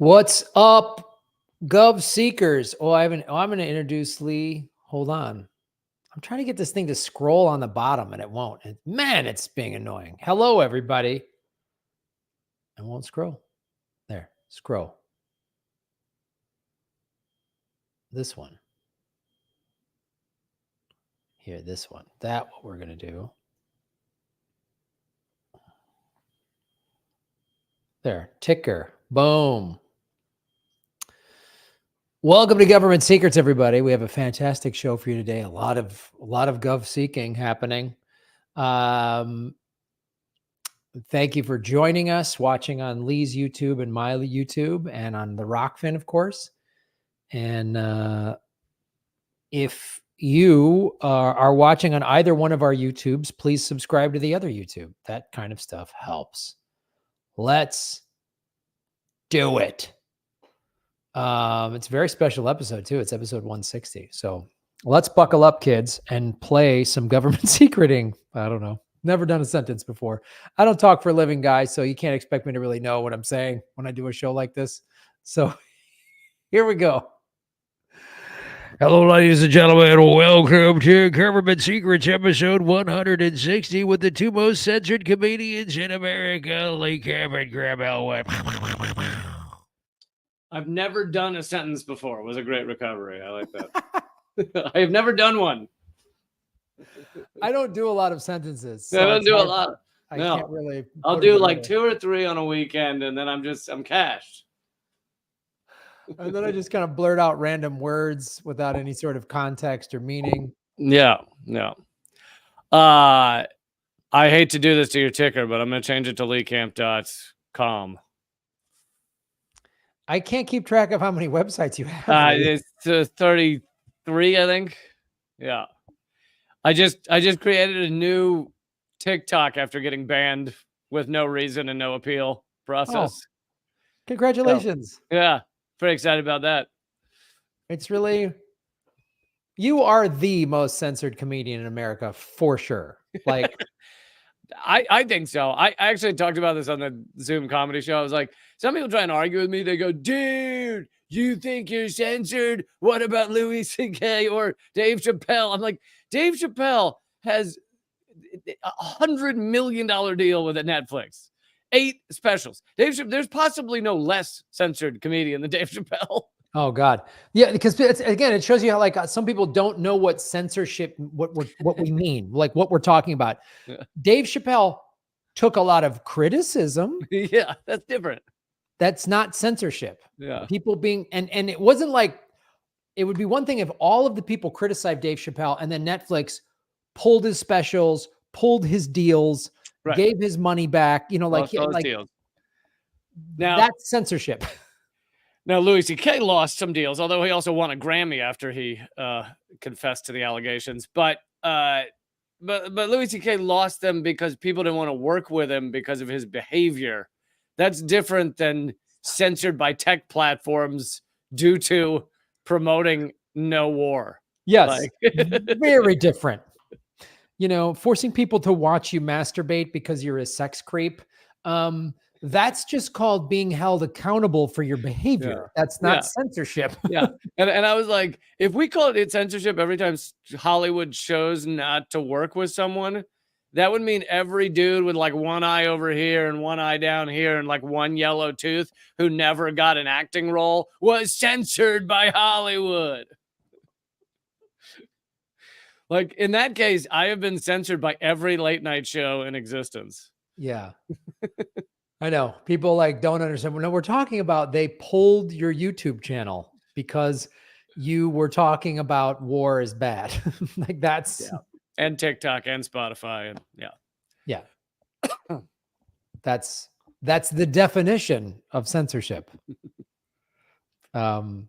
What's up, Gov Seekers? I'm going to introduce Lee. Hold on. I'm trying to get this thing to scroll on the bottom and it won't. Man, it's being annoying. Hello, everybody. It won't scroll. There, scroll. This one. Here, this one. That's what we're going to do. There, ticker. Boom. Welcome to Government Secrets, everybody. We have a fantastic show for you today. A lot of gov seeking happening. Thank you for joining us, watching on Lee's YouTube and my YouTube, and on the Rockfin, of course. And if you are watching on either one of our YouTubes, please subscribe to the other YouTube. That kind of stuff helps. Let's do it. It's a very special episode too. It's episode 160. So let's buckle up, kids, and play some government secreting. I don't know. Never done a sentence before. I don't talk for a living, guys, so you can't expect me to really know what I'm saying when I do a show like this. So here we go. Hello, ladies and gentlemen. Welcome to Government Secrets episode 160 with the two most censored comedians in America, Lee Camp and Graham Elwood. I've never done a sentence before. It was a great recovery. I like that. I have never done one. I don't do a lot of sentences. So I don't do a lot. I can't really. I'll do like 2 or 3 on a weekend, and then I'm cashed. And then I just kind of blurt out random words without any sort of context or meaning. Yeah. I hate to do this to your ticker, but I'm going to change it to leecamp.com. I can't keep track of how many websites you have. It's 33, I think. Yeah. I just created a new TikTok after getting banned with no reason and no appeal process. Oh, congratulations. So, yeah. Pretty excited about that. It's really, you are the most censored comedian in America for sure. Like, I think so. I actually talked about this on the Zoom comedy show. I was like, some people try and argue with me. They go, dude, you think you're censored? What about Louis C.K. or Dave Chappelle? I'm like, Dave Chappelle has $100 million deal with Netflix. 8 specials. There's possibly no less censored comedian than Dave Chappelle. Oh God. Yeah. Because it shows you how like some people don't know what censorship, what we mean, like what we're talking about. Yeah. Dave Chappelle took a lot of criticism. Yeah. That's different. That's not censorship. Yeah. People being, and it wasn't like, it would be one thing if all of the people criticized Dave Chappelle and then Netflix pulled his specials, pulled his deals, right, gave his money back, like deals. Now that's censorship. Now Louis C.K. lost some deals, although he also won a Grammy after he confessed to the allegations. But Louis C.K. lost them because people didn't want to work with him because of his behavior. That's different than censored by tech platforms due to promoting no war. Yes, very different. Forcing people to watch you masturbate because you're a sex creep. That's just called being held accountable for your behavior. Yeah. That's not censorship. Yeah. And I was like, if we call it censorship every time Hollywood chose not to work with someone, that would mean every dude with like one eye over here and one eye down here and like one yellow tooth who never got an acting role was censored by Hollywood. Like in that case, I have been censored by every late night show in existence. Yeah. I know people like don't understand. No, we're talking about they pulled your YouTube channel because you were talking about war is bad. Like that's and TikTok and Spotify and yeah. That's the definition of censorship. But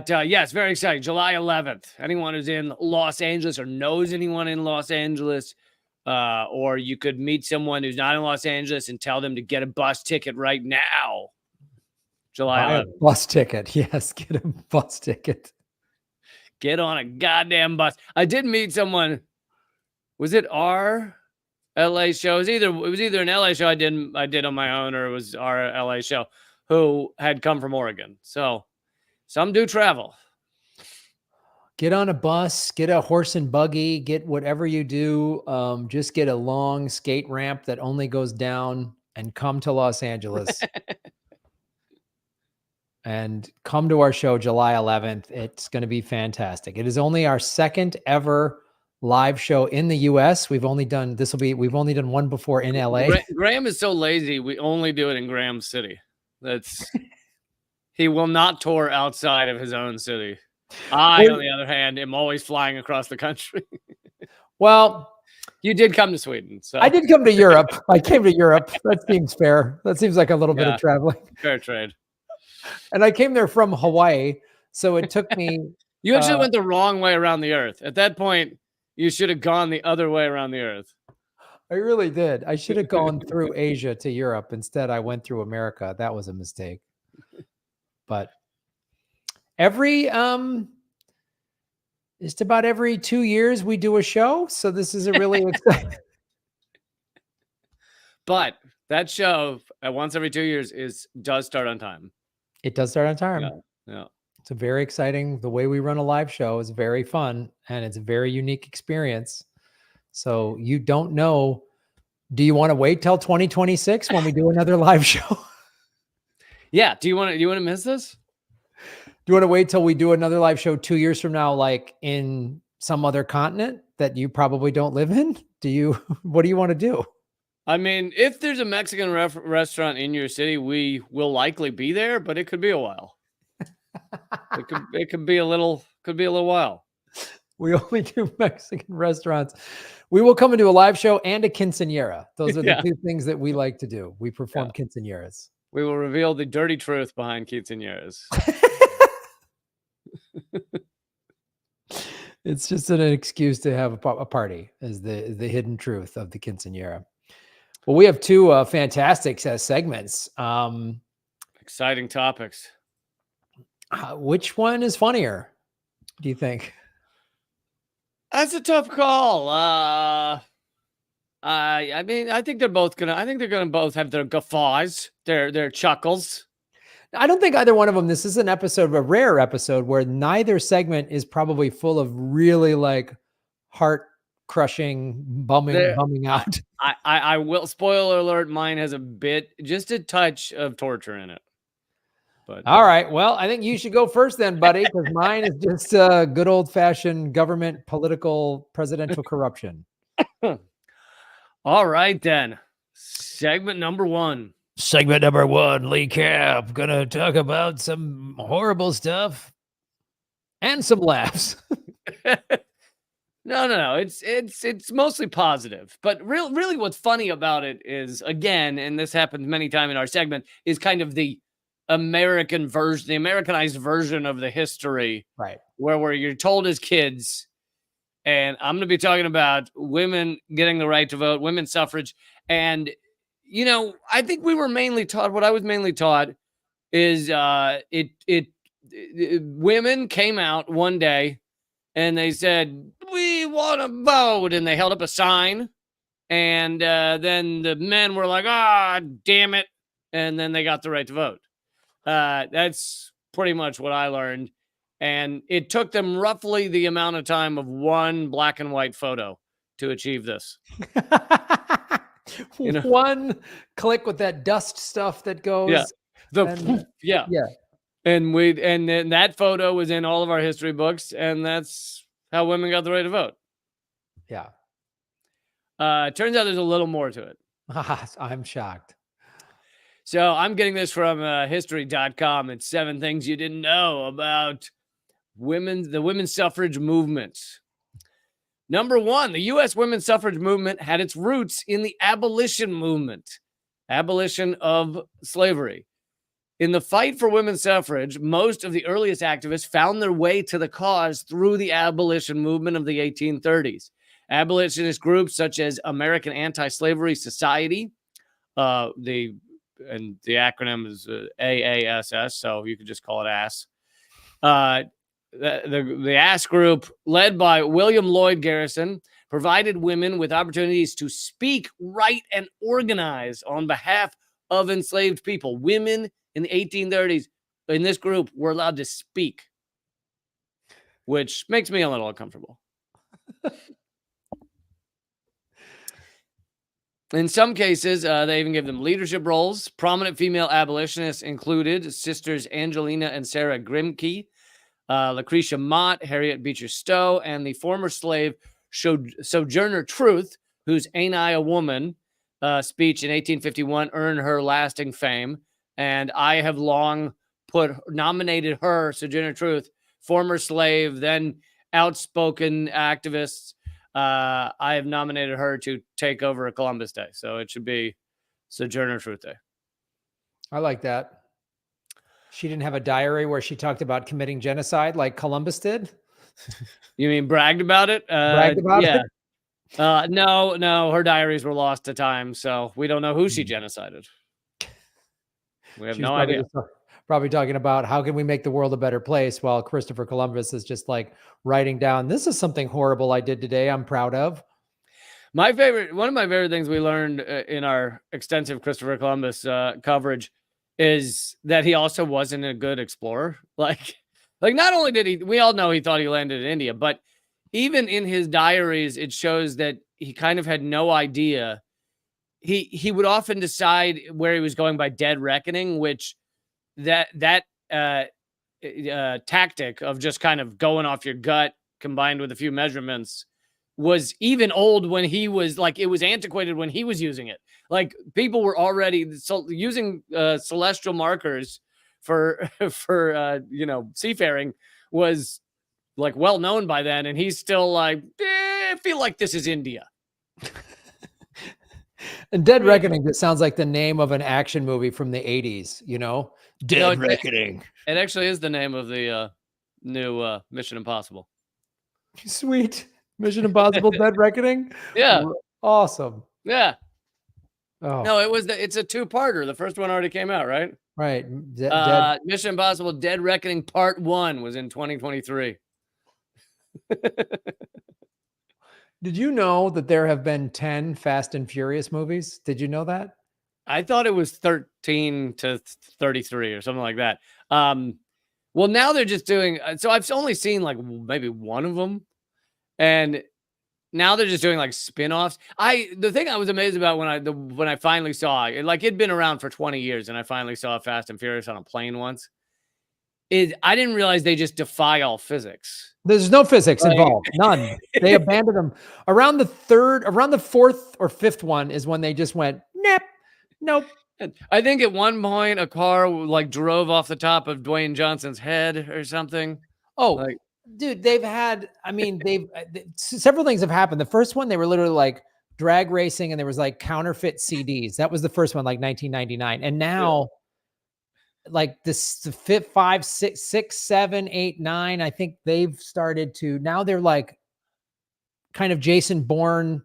yes, very exciting. July 11th. Anyone who's in Los Angeles or knows anyone in Los Angeles, or you could meet someone who's not in Los Angeles and tell them to get a bus ticket right now. July 11th. A bus ticket. Yes, get a bus ticket. Get on a goddamn bus. I did meet someone. Was it our LA show? It was either an LA show I did on my own, or it was our LA show. who had come from Oregon. So some do travel. Get on a bus, get a horse and buggy, get whatever you do. Just get a long skate ramp that only goes down and come to Los Angeles. And come to our show July 11th. It's going to be fantastic. It is only our second ever live show in the US. We've only done one before in LA. Graham is so lazy. We only do it in Graham City. He will not tour outside of his own city. I, on the other hand, am always flying across the country. Well, you did come to Sweden. So I did come to Europe. I came to Europe. That seems fair. That seems like a little bit of traveling. Fair trade. And I came there from Hawaii. So it took me. You actually went the wrong way around the earth. At that point, you should have gone the other way around the earth. I really did. I should have gone through Asia to Europe. Instead, I went through America. That was a mistake. But just about every 2 years we do a show. So this is a really exciting. But that show once every 2 years does start on time. It does start on time. Yeah. It's a very exciting. The way we run a live show is very fun, and it's a very unique experience. So you don't know. Do you want to wait till 2026 when we do another live show? Yeah. Do you want to miss this? Do you want to wait till we do another live show 2 years from now, like in some other continent that you probably don't live in? What do you want to do? I mean, if there's a Mexican restaurant in your city, we will likely be there, but it could be a while. It could be a little while. We only do Mexican restaurants. We will come and do a live show and a quinceañera. Those are the two things that we like to do. We perform quinceañeras. We will reveal the dirty truth behind quinceañeras. It's just an excuse to have a party, is the hidden truth of the quinceañera. Well, we have two fantastic segments. Exciting topics. Which one is funnier, do you think? That's a tough call. I mean, I think they're gonna both have their guffaws, their chuckles. I don't think either one of them. This is a rare episode where neither segment is probably full of really like heart crushing, bumming out. I will, spoiler alert, mine has just a touch of torture in it. But all right, well, I think you should go first then, buddy, because mine is just good old fashioned government, political, presidential corruption. All right then, segment number one. Segment number one, Lee Cap, gonna talk about some horrible stuff and some laughs. No. It's mostly positive, but really what's funny about it is, again, and this happens many times in our segment, is kind of the American version, the Americanized version of the history, right? Where you're told as kids, and I'm going to be talking about women getting the right to vote, women's suffrage, and I think we were mainly taught. What I was mainly taught is women came out one day and they said, "We want to vote," and they held up a sign, and then the men were like, "Ah, damn it," and then they got the right to vote. That's pretty much what I learned. And it took them roughly the amount of time of one black and white photo to achieve this. One click with that dust stuff that goes. Yeah. And then that photo was in all of our history books, and that's how women got the right to vote. Yeah. Turns out there's a little more to it. I'm shocked. So I'm getting this from history.com. It's 7 things you didn't know about the women's suffrage movement. Number 1, the U.S. women's suffrage movement had its roots in the abolition movement, abolition of slavery. In the fight for women's suffrage, most of the earliest activists found their way to the cause through the abolition movement of the 1830s. Abolitionist groups such as American Anti-Slavery Society, and the acronym is AASS, so you could just call it ASS. The ASS group, led by William Lloyd Garrison, provided women with opportunities to speak, write, and organize on behalf of enslaved people. Women in the 1830s in this group were allowed to speak, which makes me a little uncomfortable. In some cases, they even give them leadership roles. Prominent female abolitionists included sisters Angelina and Sarah Grimke, Lucretia Mott, Harriet Beecher Stowe, and the former slave Sojourner Truth, whose "Ain't I a Woman" speech in 1851 earned her lasting fame. And I have long nominated her, Sojourner Truth, former slave, then outspoken activist. I have nominated her to take over a Columbus Day. So it should be Sojourner Truth Day. I like that. She didn't have a diary where she talked about committing genocide like Columbus did? You mean bragged about it? Bragged about yeah. it? No, her diaries were lost to time, so we don't know who she genocided. We have no idea. Probably talking about how can we make the world a better place, while Christopher Columbus is just like writing down, this is something horrible I did today I'm proud of. One of my favorite things we learned in our extensive Christopher Columbus coverage is that he also wasn't a good explorer. Like not only did we all know he thought he landed in India, but even in his diaries, it shows that he kind of had no idea. He would often decide where he was going by dead reckoning, which that tactic of just kind of going off your gut combined with a few measurements was even old when he was like, it was antiquated when he was using it. Like people were already using celestial markers for seafaring was like well known by then, and he's still like, I feel like this is India. And Dead Reckoning, that sounds like the name of an action movie from the 80s, Dead Reckoning. It actually is the name of the new Mission Impossible. Sweet. Mission Impossible Dead Reckoning? Yeah. Awesome. Yeah. Oh. No, it's a two-parter. The first one already came out, right? Right. Mission Impossible Dead Reckoning Part 1 was in 2023. Did you know that there have been 10 Fast and Furious movies? Did you know that? I thought it was 13 to 33 or something like that. Well, now they're just doing, so I've only seen like maybe one of them. And now they're just doing like spin-offs. The thing I was amazed about when I finally saw it, like it'd been around for 20 years and I finally saw Fast and Furious on a plane once, is I didn't realize they just defy all physics. There's no physics involved. None. They abandoned them. Around the fourth or fifth one is when they just went, nope. I think at one point a car like drove off the top of Dwayne Johnson's head or something. Oh, dude, several things have happened. The first one, they were literally like drag racing and there was like counterfeit CDs. That was the first one, like 1999. And now like the 5, 6, 7, 8, 9, I think they've started to, now they're like kind of Jason Bourne,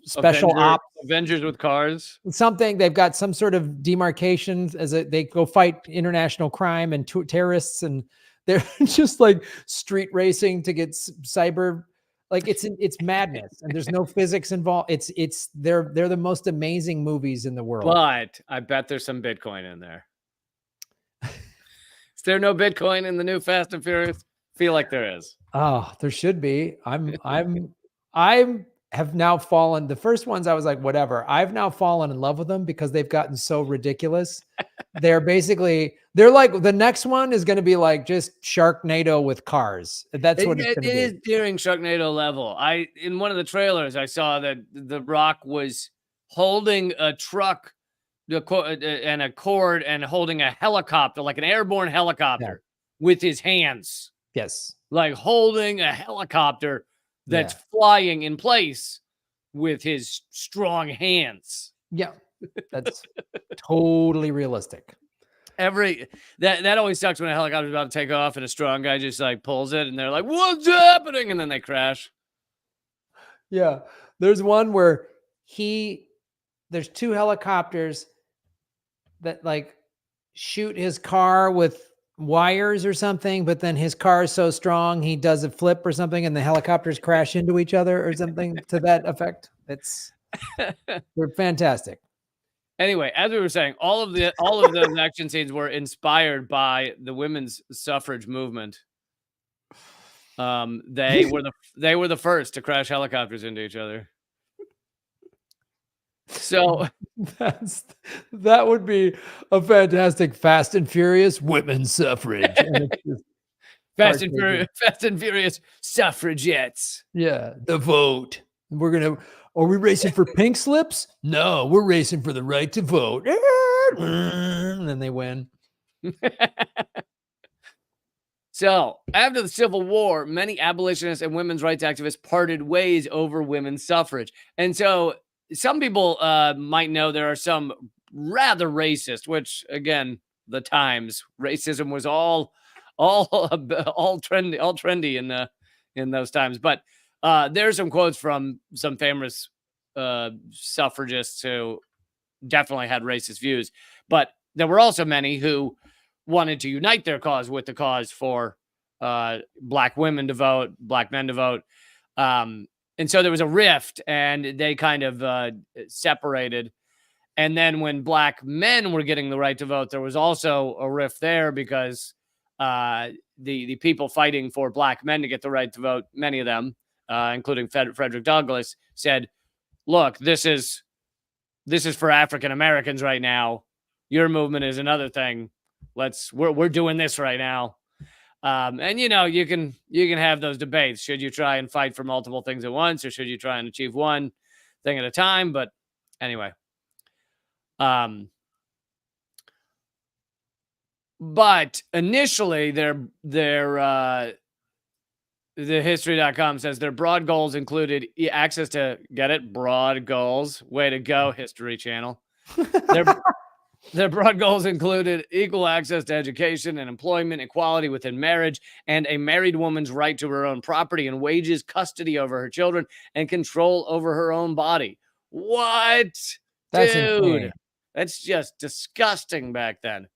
special ops. Avengers with cars. Something, they've got some sort of demarcations they go fight international crime and terrorists, and they're just like street racing to get cyber, like it's madness, and there's no physics involved. They're the most amazing movies in the world. But I bet there's some Bitcoin in there. Is there no Bitcoin in the new Fast and Furious? Feel like there is. Oh, there should be. I have now fallen. The first ones I was like, whatever. I've now fallen in love with them because they've gotten so ridiculous. They're like, the next one is going to be like just Sharknado with cars. That's what it's going to be. It is nearing Sharknado level. In one of the trailers, I saw that The Rock was holding a truck and a cord and holding a helicopter, like an airborne helicopter, with his hands. Yes. Like holding a helicopter that's flying in place with his strong hands. Yeah, that's totally realistic. That always sucks when a helicopter's about to take off and a strong guy just like pulls it and they're like, what's happening? And then they crash. Yeah. There's one where there's 2 helicopters that like shoot his car with wires or something, but then his car is so strong he does a flip or something and the helicopters crash into each other or something to that effect. They're fantastic. Anyway, as we were saying, all of those action scenes were inspired by the women's suffrage movement. They were the first to crash helicopters into each other. So That would be a fantastic Fast and Furious women's suffrage. And it's just Fast heartbreaking. and Furious suffragettes. Yeah, the vote. Are we racing for pink slips? No, we're racing for the right to vote. And then they win. So, after the Civil War, many abolitionists and women's rights activists parted ways over women's suffrage. And so, some people might know there are some rather racist, which again, the times racism was all trendy in those times. But there's some quotes from some famous suffragists who definitely had racist views. But there were also many who wanted to unite their cause with the cause for black women to vote, black men to vote. And so there was a rift, and they kind of separated. And then when black men were getting the right to vote, there was also a rift there because the people fighting for black men to get the right to vote, many of them, including Frederick Douglass, said, "Look, this is for African Americans right now. Your movement is another thing. We're doing this right now." And you can have those debates. Should you try and fight for multiple things at once, or should you try and achieve one thing at a time? But anyway, but initially the history.com says their broad goals included access to, get it, broad goals. Way to go, History Channel. Their broad goals included equal access to education and employment, equality within marriage, and a married woman's right to her own property and wages, custody over her children, and control over her own body. What? That's Dude, insane. that's just disgusting back then.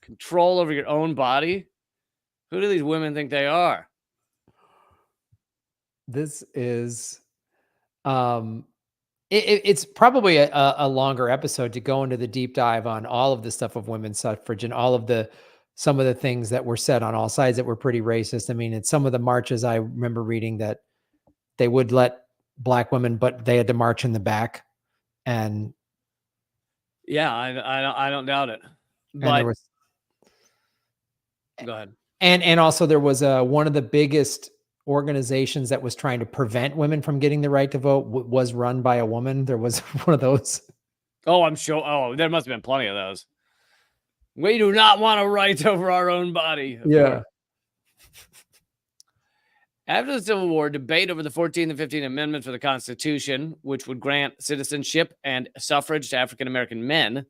Control over your own body? Who do these women think they are? This is it's probably a longer episode to go into the deep dive on all of the stuff of women's suffrage and all of some of the things that were said on all sides that were pretty racist. I mean, in some of the marches, I remember reading that they would let black women, but they had to march in the back. And yeah, I don't doubt it. But there was, go ahead. And also there was one of the biggest organizations that was trying to prevent women from getting the right to vote was run by a woman. There was one of those. Oh, I'm sure. Oh, there must have been plenty of those. We do not want a right over our own body. Yeah. After the Civil War, debate over the 14th and 15th Amendments for the Constitution, which would grant citizenship and suffrage to African American men,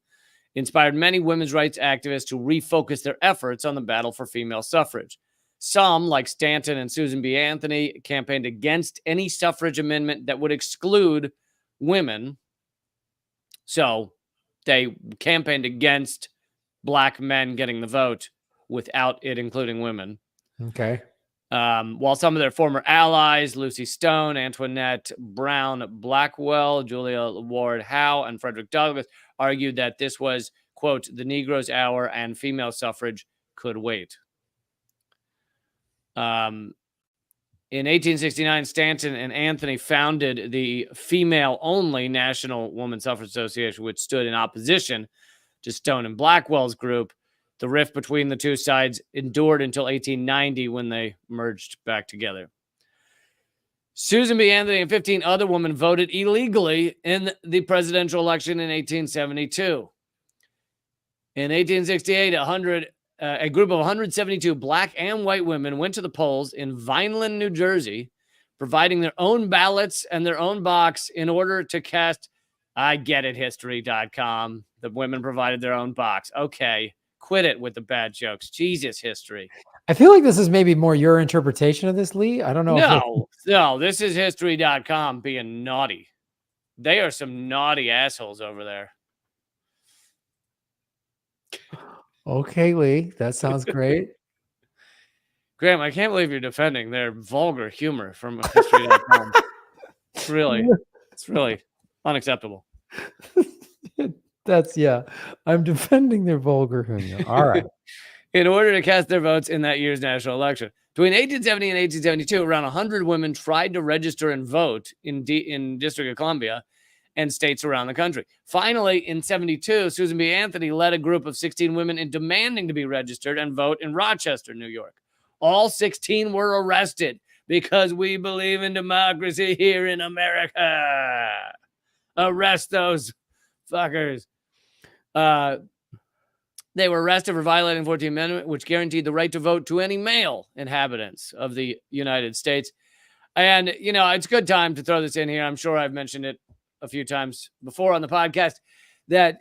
inspired many women's rights activists to refocus their efforts on the battle for female suffrage. Some, like Stanton and Susan B. Anthony, campaigned against any suffrage amendment that would exclude women. So they campaigned against black men getting the vote without it including women. Okay. While some of their former allies, Lucy Stone, Antoinette Brown Blackwell, Julia Ward Howe, and Frederick Douglass, argued that this was, quote, the Negro's hour and female suffrage could wait. In 1869, Stanton and Anthony founded the female-only National Woman Suffrage Association, which stood in opposition to Stone and Blackwell's group. The rift between the two sides endured until 1890 when they merged back together. Susan B. Anthony and 15 other women voted illegally in the presidential election in 1872. In 1868, a group of 172 black and white women went to the polls in Vineland, New Jersey, providing their own ballots and their own box in order to cast. I get it, history.com. The women provided their own box. Okay, quit it with the bad jokes. Jesus, history. I feel like this is maybe more your interpretation of this, Lee. I don't know. No, this is history.com being naughty. They are some naughty assholes over there. Okay, Lee, that sounds great. Graham, I can't believe you're defending their vulgar humor from history.com. It's really unacceptable. That's yeah. I'm defending their vulgar humor. All right. In order to cast their votes in that year's national election. Between 1870 and 1872, around 100 women tried to register and vote in District of Columbia and states around the country. Finally, in 72, Susan B. Anthony led a group of 16 women in demanding to be registered and vote in Rochester, New York. All 16 were arrested because we believe in democracy here in America. Arrest those fuckers. They were arrested for violating the 14th Amendment, which guaranteed the right to vote to any male inhabitants of the United States. And, you know, it's a good time to throw this in here. I'm sure I've mentioned it a few times before on the podcast, that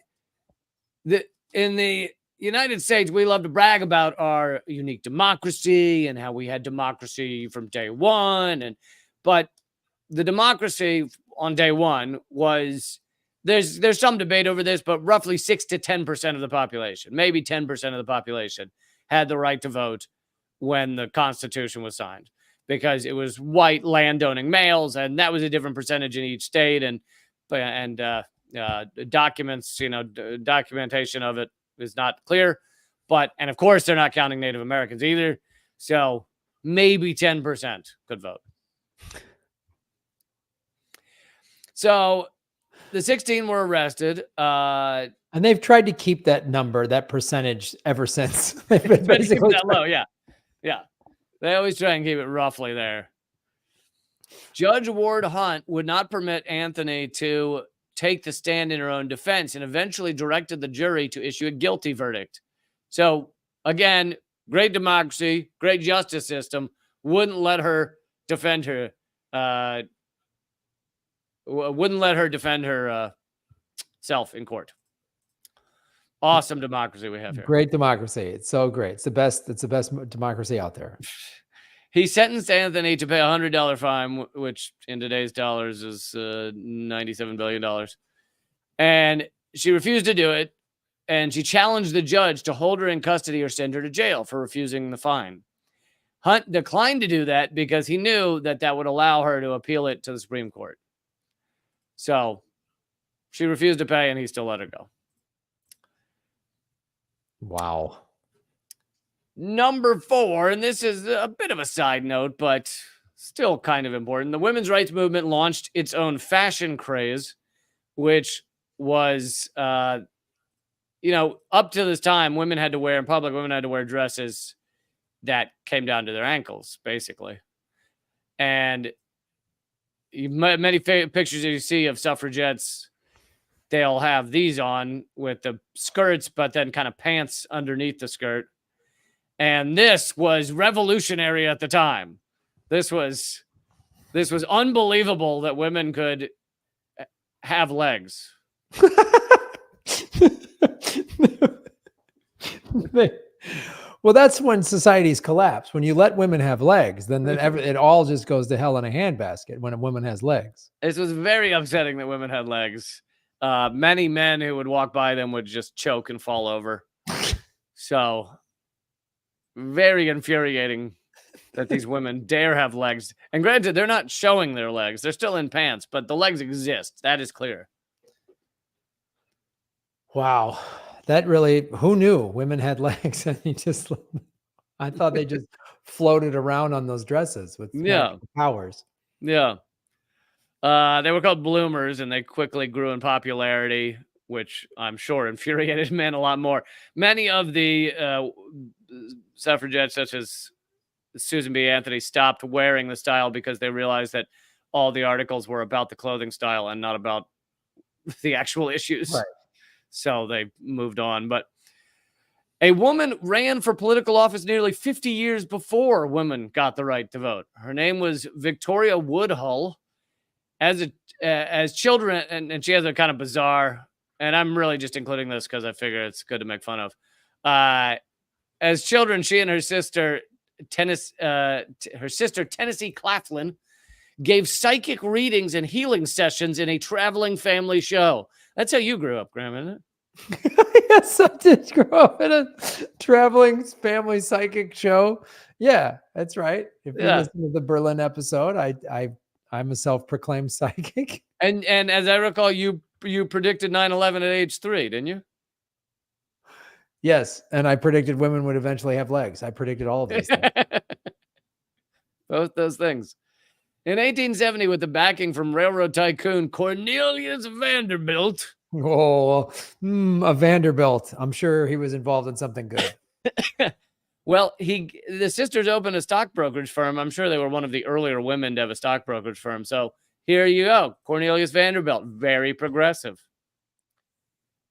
in the United States, we love to brag about our unique democracy and how we had democracy from day one. But the democracy on day one was, there's some debate over this, but roughly 6 to 10% of the population, maybe 10% of the population, had the right to vote when the Constitution was signed, because it was white landowning males, and that was a different percentage in each state. And documents, documentation of it is not clear. And of course, they're not counting Native Americans either. So maybe 10% could vote. So the 16 were arrested. And they've tried to keep that number, that percentage, ever since. They've been basically that low, yeah. Yeah. They always try and keep it roughly there. Judge Ward Hunt would not permit Anthony to take the stand in her own defense and eventually directed the jury to issue a guilty verdict. So, again, great democracy, great justice system, wouldn't let her defend her self in court. Awesome democracy we have here. Great democracy. It's so great. It's the best democracy out there. He sentenced Anthony to pay a $100 fine, which in today's dollars is $97 billion. And she refused to do it. And she challenged the judge to hold her in custody or send her to jail for refusing the fine. Hunt declined to do that because he knew that would allow her to appeal it to the Supreme Court. So she refused to pay, and he still let her go. Wow. Number 4, and this is a bit of a side note, but still kind of important. The women's rights movement launched its own fashion craze, which was, up to this time, women had to wear dresses that came down to their ankles, basically. And many pictures that you see of suffragettes, they'll have these on with the skirts, but then kind of pants underneath the skirt. And this was revolutionary at the time. This was unbelievable that women could have legs. Well, that's when societies collapse. When you let women have legs, then it all just goes to hell in a handbasket when a woman has legs. This was very upsetting that women had legs. Many men who would walk by them would just choke and fall over. So very infuriating that these women dare have legs. And granted, they're not showing their legs. They're still in pants, but the legs exist. That is clear. Wow. That really, who knew women had legs? And I thought they just floated around on those dresses with powers. Yeah. They were called bloomers, and they quickly grew in popularity, which I'm sure infuriated men a lot more. Many of the suffragettes, such as Susan B. Anthony, stopped wearing the style because they realized that all the articles were about the clothing style and not about the actual issues. Right. So they moved on. But a woman ran for political office nearly 50 years before women got the right to vote. Her name was Victoria Woodhull. As children, and she has a kind of bizarre, and I'm really just including this because I figure it's good to make fun of. As children, she and her sister, Tennessee Claflin, gave psychic readings and healing sessions in a traveling family show. That's how you grew up, Graham, isn't it? Yes, I did grow up in a traveling family psychic show. Yeah, that's right. If you listen to the Berlin episode, I'm a self-proclaimed psychic. And as I recall, you you predicted 9/11 at age 3, didn't you? Yes, and I predicted women would eventually have legs. I predicted all of these things. Both those things. In 1870, with the backing from railroad tycoon Cornelius Vanderbilt. Oh, a Vanderbilt. I'm sure he was involved in something good. Well, the sisters opened a stock brokerage firm. I'm sure they were one of the earlier women to have a stock brokerage firm. So here you go. Cornelius Vanderbilt, very progressive.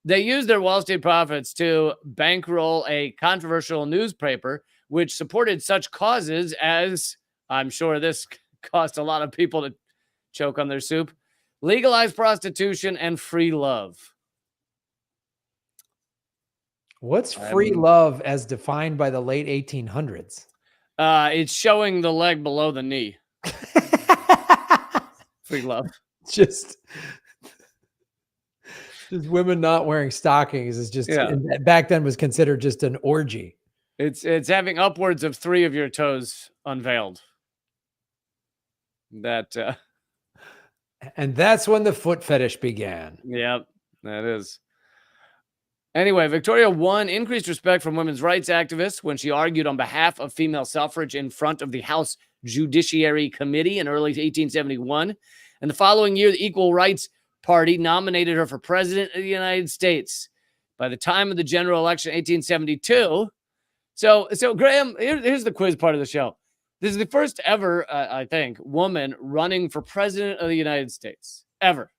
They used their Wall Street profits to bankroll a controversial newspaper which supported such causes as, I'm sure this cost a lot of people to choke on their soup, legalize prostitution and free love. What's free love as defined by the late 1800s? It's showing the leg below the knee. Free love. Just women not wearing stockings is just, back then was considered just an orgy. It's having upwards of 3 of your toes unveiled. And that's when the foot fetish began. Yep, that is. Anyway, Victoria won increased respect from women's rights activists when she argued on behalf of female suffrage in front of the House Judiciary Committee in early 1871. And the following year, the Equal Rights Party nominated her for president of the United States. By the time of the general election, 1872. So Graham, here's the quiz part of the show. This is the first ever, I think, woman running for president of the United States ever.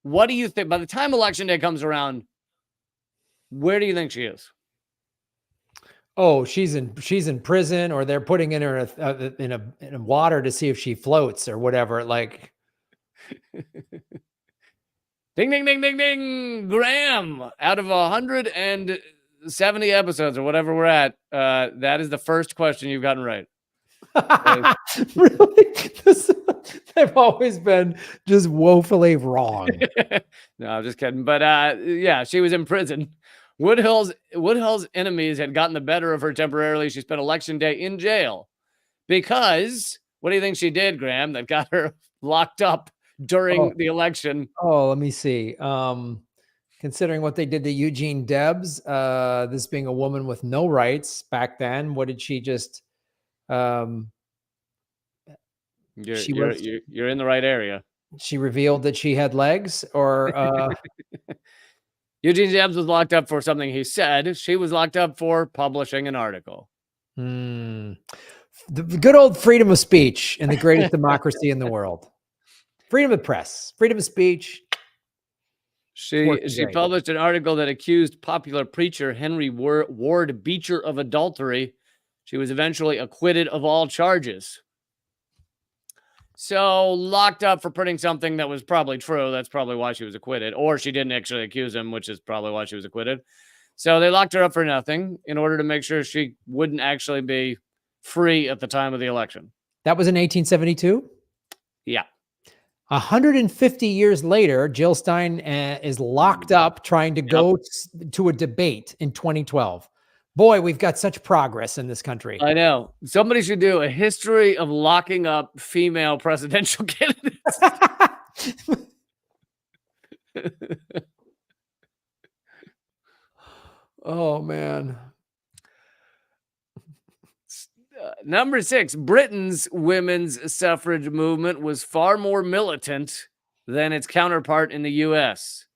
What do you think? By the time election day comes around, where do you think she is? Oh, she's in prison, or they're putting in her in a water to see if she floats or whatever. Like, ding, ding, ding, ding, ding. Graham, out of 170 episodes or whatever we're at, that is the first question you've gotten right. Really? They've always been just woefully wrong. No, I'm just kidding. But yeah, she was in prison. Woodhull's enemies had gotten the better of her temporarily. She spent election day in jail because, what do you think she did, Graham, that got her locked up during the election? Oh, let me see. Considering what they did to Eugene Debs, this being a woman with no rights back then, what did she just? You're in the right area. She revealed that she had legs, or Eugene Debs was locked up for something he said. She was locked up for publishing an article. The good old freedom of speech in the greatest democracy in the world. Freedom of press, freedom of speech. She published an article that accused popular preacher Henry Ward Beecher of adultery. She was eventually acquitted of all charges. So locked up for printing something that was probably true. That's probably why she was acquitted. Or she didn't actually accuse him, which is probably why she was acquitted. So they locked her up for nothing in order to make sure she wouldn't actually be free at the time of the election. That was in 1872? Yeah. 150 years later, Jill Stein is locked up trying to go to a debate in 2012. Boy, we've got such progress in this country. I know. Somebody should do a history of locking up female presidential candidates. Oh, man. Number 6, Britain's women's suffrage movement was far more militant than its counterpart in the U.S.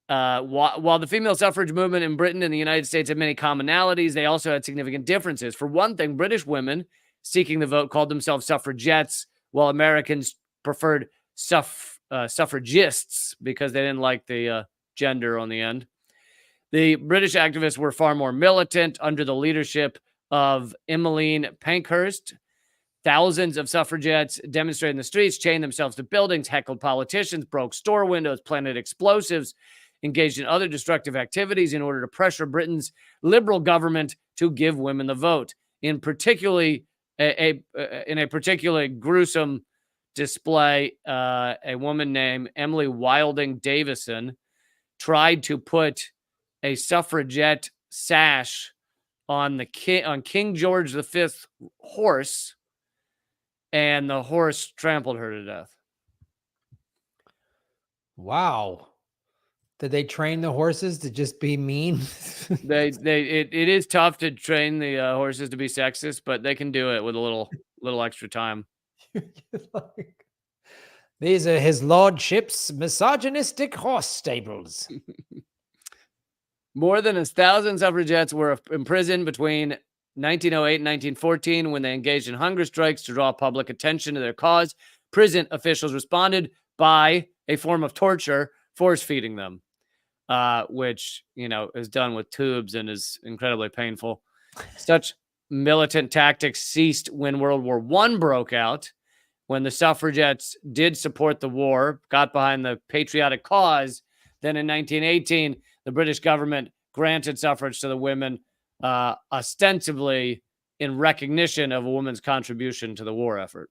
While the female suffrage movement in Britain and the United States had many commonalities, they also had significant differences. For one thing, British women seeking the vote called themselves suffragettes, while Americans preferred suffragists because they didn't like the gender on the end. The British activists were far more militant under the leadership of Emmeline Pankhurst. Thousands of suffragettes demonstrated in the streets, chained themselves to buildings, heckled politicians, broke store windows, planted explosives, engaged in other destructive activities in order to pressure Britain's liberal government to give women the vote. In a particularly gruesome display, a woman named Emily Wilding Davison tried to put a suffragette sash on King George V's horse, and the horse trampled her to death. Wow. Did they train the horses to just be mean? It is tough to train the horses to be sexist, but they can do it with a little extra time. Like, these are his lordship's misogynistic horse stables. More than 1,000 suffragettes were imprisoned between 1908 and 1914 when they engaged in hunger strikes to draw public attention to their cause. Prison officials responded by a form of torture, force feeding them, which, is done with tubes and is incredibly painful. Such militant tactics ceased when World War I broke out, when the suffragettes did support the war, got behind the patriotic cause. Then in 1918, the British government granted suffrage to the women, ostensibly in recognition of a woman's contribution to the war effort.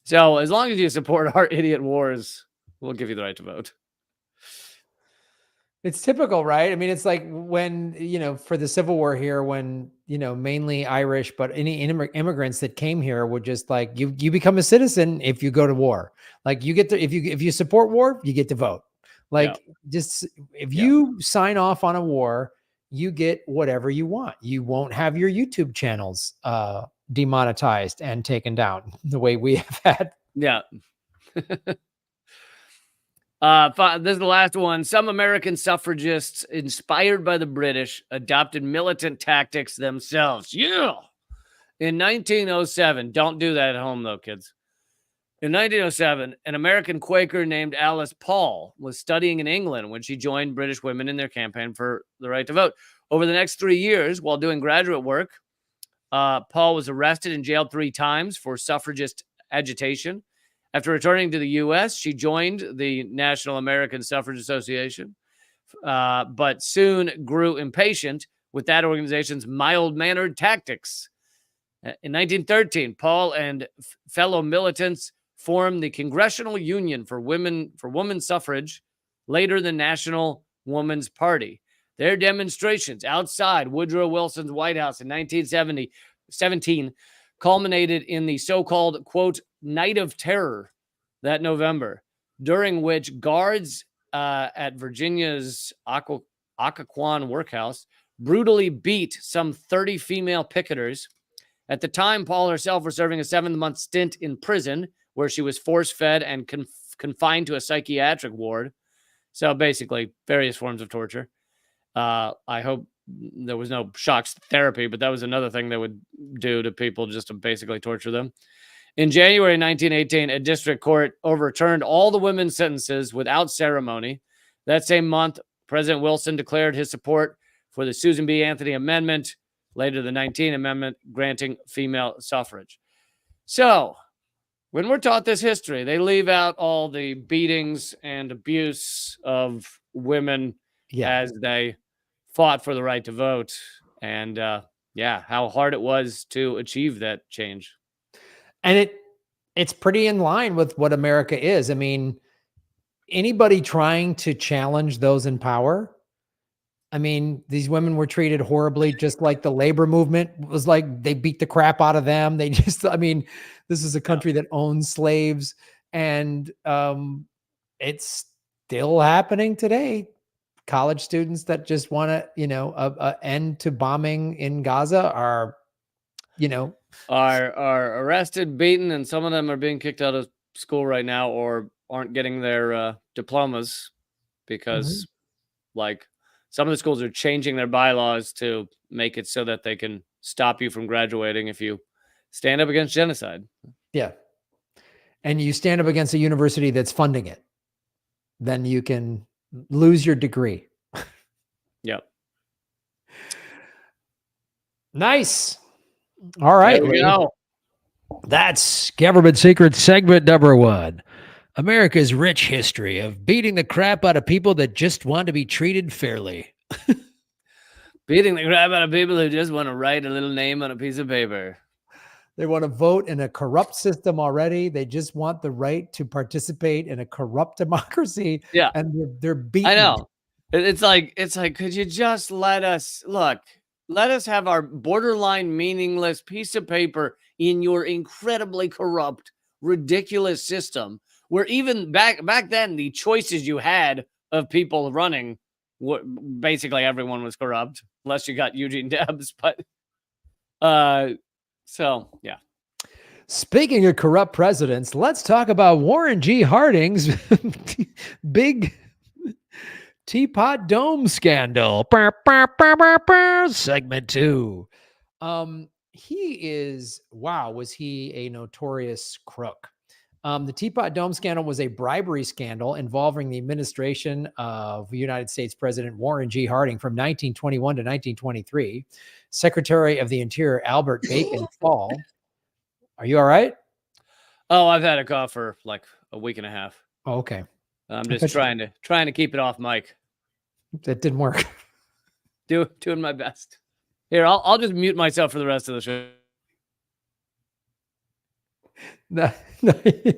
So as long as you support our idiot wars, we'll give you the right to vote. It's typical, right? I mean, it's like when, for the Civil War here, when, mainly Irish, but any immigrants that came here would just like, you become a citizen if you go to war. Like you get to, if you support war, you get to vote. Like just if you sign off on a war, you get whatever you want. You won't have your YouTube channels demonetized and taken down the way we have had. Yeah. This is the last one. Some American suffragists, inspired by the British, adopted militant tactics themselves. Yeah. In 1907, don't do that at home though, kids. In 1907, an American Quaker named Alice Paul was studying in England when she joined British women in their campaign for the right to vote. Over the next 3 years, while doing graduate work, Paul was arrested and jailed 3 times for suffragist agitation. After returning to the U.S., she joined the National American Suffrage Association, but soon grew impatient with that organization's mild-mannered tactics. In 1913, Paul and fellow militants formed the Congressional Union for Women's Suffrage, later the National Woman's Party. Their demonstrations outside Woodrow Wilson's White House in 1917 culminated in the so-called, quote, Night of Terror that November, during which guards at Virginia's Occoquan workhouse brutally beat some 30 female picketers. At the time, Paul herself was serving a 7-month stint in prison where she was force-fed and confined to a psychiatric ward. So basically, various forms of torture. I hope there was no shock therapy, but that was another thing they would do to people just to basically torture them. In January 1918, a district court overturned all the women's sentences without ceremony. That same month, President Wilson declared his support for the Susan B. Anthony Amendment, later the 19th Amendment, granting female suffrage. So, when we're taught this history, they leave out all the beatings and abuse of women as they fought for the right to vote. And how hard it was to achieve that change. And it's pretty in line with what America is. I mean, anybody trying to challenge those in power, I mean, these women were treated horribly, just like the labor movement was like, they beat the crap out of them. They just, I mean, this is a country that owns slaves, and it's still happening today. College students that just want to, a end to bombing in Gaza are arrested, beaten, and some of them are being kicked out of school right now or aren't getting their diplomas because like some of the schools are changing their bylaws to make it so that they can stop you from graduating if you stand up against genocide. Yeah. And you stand up against a university that's funding it, then you can lose your degree. Yep. Nice. All right. There we go. That's Government Secret segment number 1. America's rich history of beating the crap out of people that just want to be treated fairly. Beating the crap out of people who just want to write a little name on a piece of paper. They want to vote in a corrupt system already. They just want the right to participate in a corrupt democracy. Yeah. And they're beaten. I know. It's like, could you just let us have our borderline meaningless piece of paper in your incredibly corrupt, ridiculous system where even back then, the choices you had of people running, basically everyone was corrupt, unless you got Eugene Debs. But so yeah. Speaking of corrupt presidents, let's talk about Warren G. Harding's big Teapot Dome scandal. Segment 2. He is, wow, was he a notorious crook? The Teapot Dome scandal was a bribery scandal involving the administration of United States President Warren G. Harding from 1921 to 1923. Secretary of the Interior Albert Bacon Fall. Are you all right? Oh, I've had a cough for like a week and a half. Oh, okay. I'm just trying to keep it off mic. That didn't work. Doing my best. Here, I'll just mute myself for the rest of the show. No,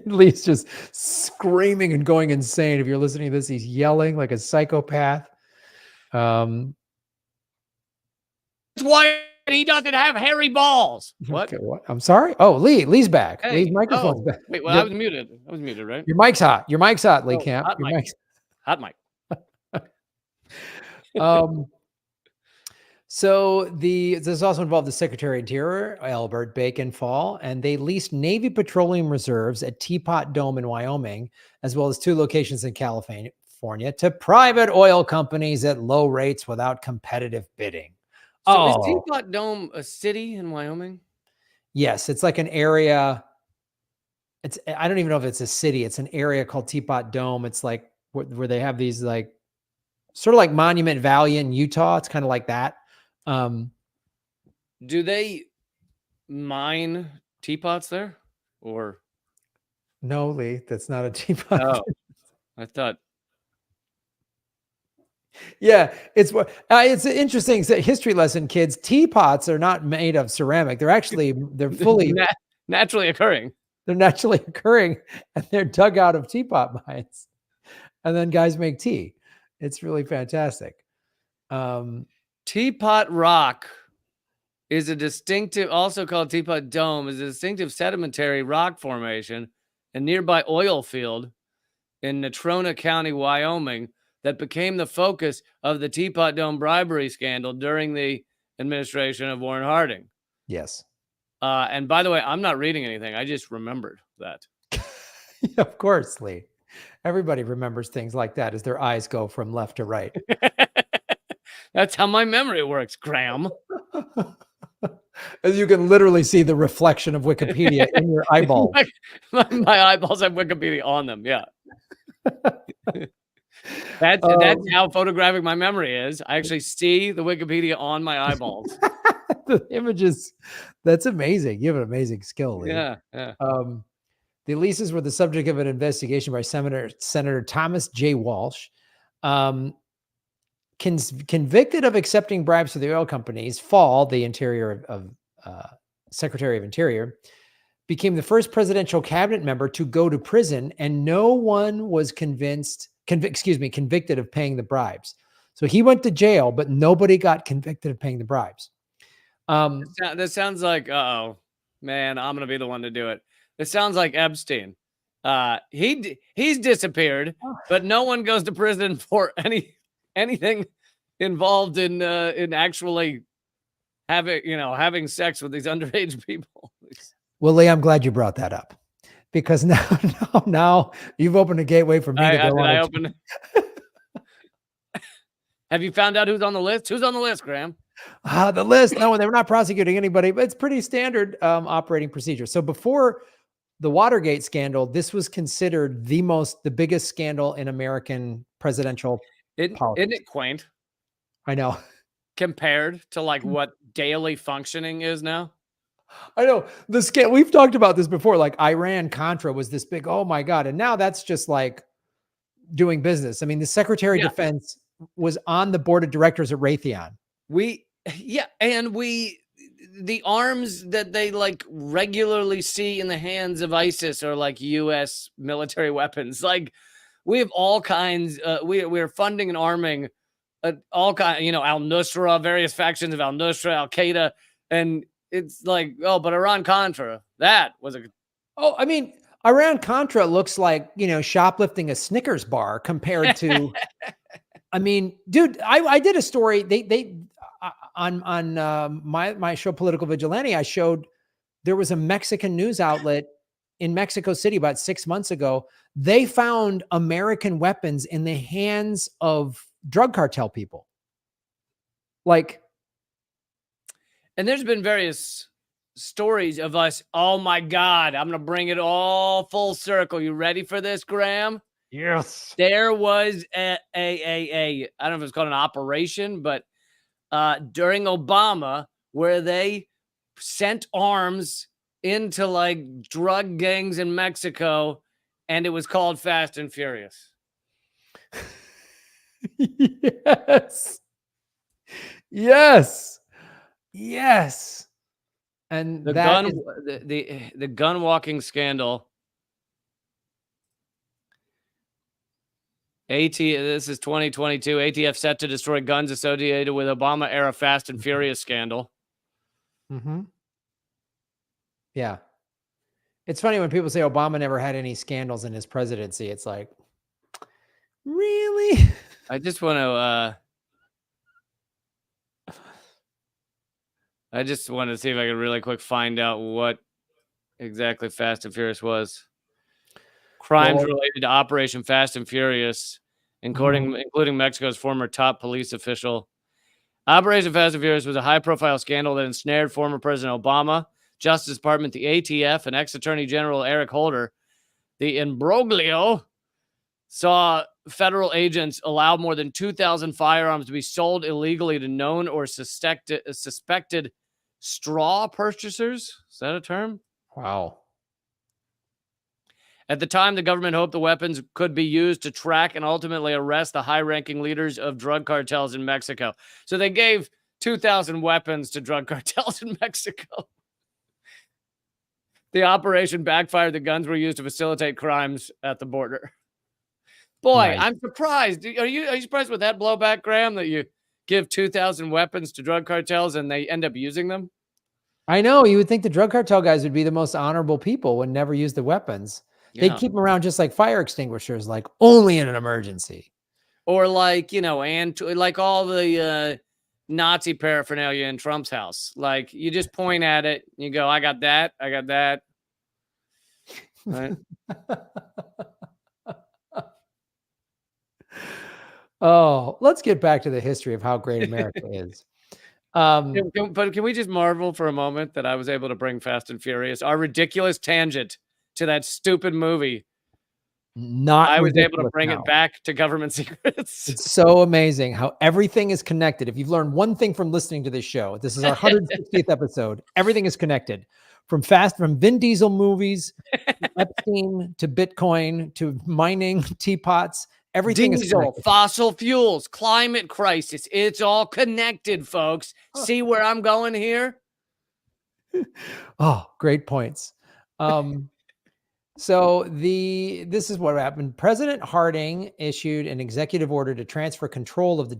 Lee's just screaming and going insane. If you're listening to this, he's yelling like a psychopath. That's why he doesn't have hairy balls. What? Okay, what? I'm sorry. Oh, Lee's back. Hey, Lee's microphone's back. Wait, well, I was muted. Right? Your mic's hot. Your mic's hot, Lee Camp. Hot mic. Hot mic. So this also involved the Secretary of Interior, Albert Bacon Fall, and they leased Navy petroleum reserves at Teapot Dome in Wyoming, as well as 2 locations in California, to private oil companies at low rates without competitive bidding. So is Teapot Dome a city in Wyoming? Yes, it's like an area. I don't even know if it's a city. It's an area called Teapot Dome. It's like where they have these like sort of like Monument Valley in Utah. It's kind of like that. Do they mine teapots there, or no, Lee? That's not a teapot. Oh, I thought. Yeah, it's an interesting history lesson, kids. Teapots are not made of ceramic. They're fully naturally occurring. They're naturally occurring, and they're dug out of teapot mines, and then guys make tea. It's really fantastic. Teapot Rock is a distinctive, also called Teapot Dome, is a distinctive sedimentary rock formation, a nearby oil field in Natrona County, Wyoming, that became the focus of the Teapot Dome bribery scandal during the administration of Warren Harding. Yes. And by the way, I'm not reading anything. I just remembered that. Yeah, of course, Lee. Everybody remembers things like that as their eyes go from left to right. That's how my memory works, Graham. As you can literally see the reflection of Wikipedia in your eyeballs. My eyeballs have Wikipedia on them. Yeah. That's how photographic my memory is. I actually see the Wikipedia on my eyeballs. The images, that's amazing. You have an amazing skill, Lee. Yeah. The leases were the subject of an investigation by Senator Thomas J. Walsh. Convicted of accepting bribes to the oil companies, Fall, the Secretary of Interior, became the first presidential cabinet member to go to prison, and no one was convicted of paying the bribes. So he went to jail, but nobody got convicted of paying the bribes. That sounds like, uh-oh, man, I'm going to be the one to do it. This sounds like Epstein. He's disappeared, but no one goes to prison for anything involved in actually having sex with these underage people. Well, Lee, I'm glad you brought that up, because now you've opened a gateway for me to go on. I opened. Have you found out who's on the list? Who's on the list, Graham? The list. No, they were not prosecuting anybody, but it's pretty standard operating procedure. So before the Watergate scandal, this was considered the biggest scandal in American presidential politics. Isn't it quaint? I know. Compared to like what daily functioning is now. I know we've talked about this before. Like Iran-Contra was this big, oh my God. And now that's just like doing business. I mean, the Secretary of Defense was on the board of directors at Raytheon. The arms that they like regularly see in the hands of ISIS are like U.S. military weapons. Like we have all kinds. We're funding and arming all kinds. Al-Nusra, various factions of Al-Nusra, Al-Qaeda, and it's like, oh, but Iran-Contra, that was a. Oh, I mean, Iran-Contra looks like, shoplifting a Snickers bar compared to, I mean, dude, I did a story. On my show, Political Vigilante, I showed there was a Mexican news outlet in Mexico City about 6 months ago. They found American weapons in the hands of drug cartel people. And there's been various stories of us. Oh my God, I'm going to bring it all full circle. You ready for this, Graham? Yes. There was I don't know if it's called an operation, but during Obama, where they sent arms into like drug gangs in Mexico, and it was called Fast and Furious. Yes. Yes. Yes. And The gun walking scandal. This is 2022. ATF set to destroy guns associated with Obama era Fast and Furious scandal. Yeah. It's funny when people say Obama never had any scandals in his presidency. It's like, really? I just want to see if I could really quick find out what exactly Fast and Furious was. Crimes related to Operation Fast and Furious, including Mexico's former top police official. Operation Fast and Furious was a high-profile scandal that ensnared former President Obama, Justice Department, the ATF, and ex-Attorney General Eric Holder. The imbroglio saw federal agents allow more than 2,000 firearms to be sold illegally to known or suspected straw purchasers. Is that a term? Wow. At the time, the government hoped the weapons could be used to track and ultimately arrest the high-ranking leaders of drug cartels in Mexico. So they gave 2,000 weapons to drug cartels in Mexico. The operation backfired. The guns were used to facilitate crimes at the border. Boy, nice. I'm surprised. Are you surprised with that blowback, Graham, that you give 2,000 weapons to drug cartels and they end up using them? I know. You would think the drug cartel guys would be the most honorable people, would never use the weapons. Yeah. They keep them around just like fire extinguishers, like only in an emergency. Or like, and like all the Nazi paraphernalia in Trump's house. Like you just point at it, you go, I got that. I got that. Right? Oh, let's get back to the history of how great America is. But can we just marvel for a moment that I was able to bring Fast and Furious, our ridiculous tangent to that stupid movie? I was able to bring it back to government secrets. It's so amazing how everything is connected. If you've learned one thing from listening to this show, this is our 160th episode. Everything is connected from Vin Diesel movies, to Epstein to Bitcoin to mining, teapots. Everything is connected. Fossil fuels, climate crisis. It's all connected, folks. See where I'm going here? Oh, great points. So this is what happened. President Harding issued an executive order to transfer control of the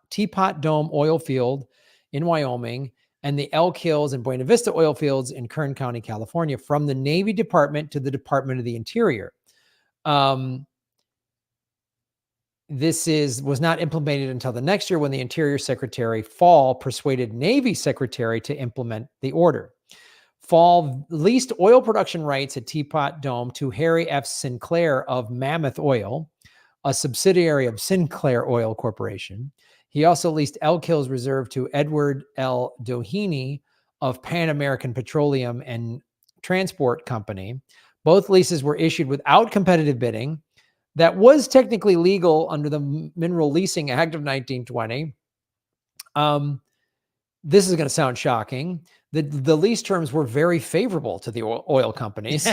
Teapot Dome oil field in Wyoming and the Elk Hills and Buena Vista oil fields in Kern County, California, from the Navy Department to the Department of the Interior. This was not implemented until the next year when the Interior Secretary Fall persuaded Navy Secretary to implement the order. Fall leased oil production rights at Teapot Dome to Harry F. Sinclair of Mammoth Oil, a subsidiary of Sinclair Oil Corporation. He also leased Elk Hills Reserve to Edward L. Doheny of Pan American Petroleum and Transport Company. Both leases were issued without competitive bidding. That was technically legal under the Mineral Leasing Act of 1920. This is going to sound shocking. The lease terms were very favorable to the oil companies.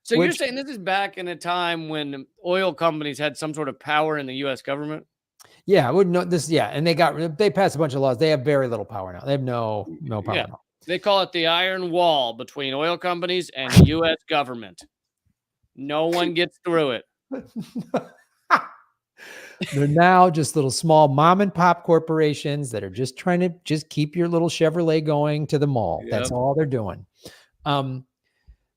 So you're saying this is back in a time when oil companies had some sort of power in the U.S. government? Yeah, I would know this. Yeah, and they passed a bunch of laws. They have very little power now. They have no power now. They call it the iron wall between oil companies and the U.S. government. No one gets through it. They're now just little small mom and pop corporations that are just trying to keep your little Chevrolet going to the mall. Yep. That's all they're doing.